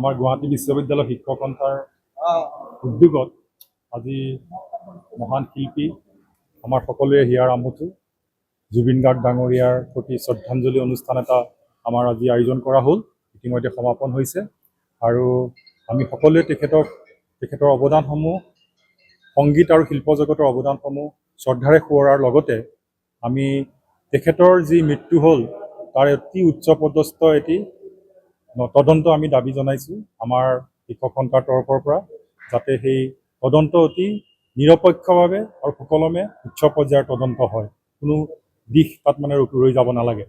আমাৰ গুৱাহাটী বিশ্ববিদ্যালয় শিক্ষক সন্থাৰ উদ্যোগত আজি মহান শিল্পী আমাৰ সকলোৰে হিয়াৰ আমঠু জুবিন গাৰ্গ ডাঙৰীয়াৰ প্ৰতি শ্ৰদ্ধাঞ্জলি অনুষ্ঠান এটা আমাৰ আজি আয়োজন কৰা হ'ল। ইতিমধ্যে সমাপন হৈছে আৰু আমি সকলোৱে তেখেতৰ অৱদানসমূহ সংগীত আৰু শিল্প জগতৰ অৱদানসমূহ শ্ৰদ্ধাৰে সোঁৱৰাৰ লগতে আমি তেখেতৰ যি মৃত্যু হ'ল তাৰ অতি উচ্চ পদস্থ এটি তদন্ত আমি দাবী জনাইছোঁ আমাৰ শিক্ষক সন্থাৰ তৰফৰ পৰা, যাতে সেই তদন্ত অতি নিৰপেক্ষভাৱে আৰু সুকলমে উচ্চ পৰ্যায়ৰ তদন্ত হয়, কোনো দিশ তাত মানে ৰৈ যাব নালাগে।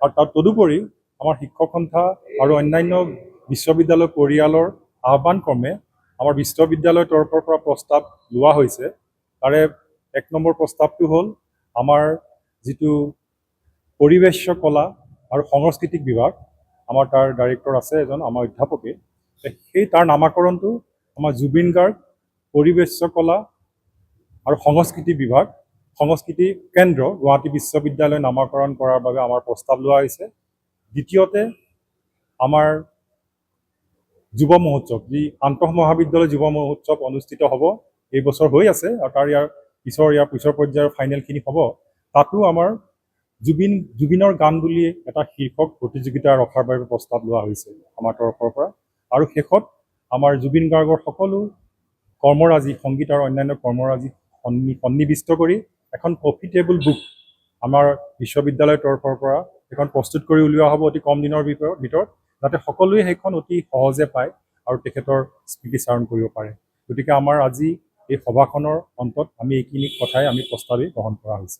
আৰু তাত তদুপৰি আমাৰ শিক্ষক সন্থা আৰু অন্যান্য বিশ্ববিদ্যালয় পৰিয়ালৰ আহ্বান ক্ৰমে আমাৰ বিশ্ববিদ্যালয়ৰ তৰফৰ পৰা প্ৰস্তাৱ লোৱা হৈছে। তাৰে ১ নম্বৰ প্ৰস্তাৱটো হ'ল আমাৰ যিটো পৰিৱেশ কলা আৰু সাংস্কৃতিক বিভাগ, আমাৰ তাৰ ডাইৰেক্টৰ আছে এজন আমাৰ অধ্যাপকে, সেই তাৰ নামাকৰণটো আমাৰ জুবিন গাৰ্গ পৰিৱেশ কলা আৰু সংস্কৃতি বিভাগ সংস্কৃতি কেন্দ্ৰ গুৱাহাটী বিশ্ববিদ্যালয় নামাকৰণ কৰাৰ বাবে আমাৰ প্ৰস্তাৱ লোৱা হৈছে। দ্বিতীয়তে আমাৰ যুৱ মহোৎসৱ, যি আন্তঃ মহাবিদ্যালয় যুৱ মহোৎসৱ অনুষ্ঠিত হ'ব, এই বছৰ হৈ আছে আৰু তাৰ ইয়াৰ পিছৰ পৰ্যায়ৰ ফাইনেলখিনি হ'ব। তাতো আমাৰ জুবিনৰ গান বুলি এটা শীৰ্ষক প্ৰতিযোগিতা ৰখাৰ বাবে প্ৰস্তাৱ লোৱা হৈছে আমাৰ তৰফৰ পৰা। আৰু শেষত আমাৰ জুবিন গাৰ্গৰ সকলো কৰ্মৰাজি, সংগীত আৰু অন্যান্য কৰ্মৰাজি সন্নিৱিষ্ট কৰি এখন প্ৰফিটেবল বুক আমাৰ বিশ্ববিদ্যালয়ৰ তৰফৰ পৰা এখন প্ৰস্তুত কৰি উলিওৱা হ'ব অতি কম দিনৰ ভিতৰত, যাতে সকলোৱে সেইখন অতি সহজে পায় আৰু তেখেতৰ স্মৃতিচাৰণ কৰিব পাৰে। গতিকে আমাৰ আজি এই সভাখনৰ অন্তত আমি এইখিনি কথাই আমি প্ৰস্তাৱেই গ্ৰহণ কৰা হৈছে।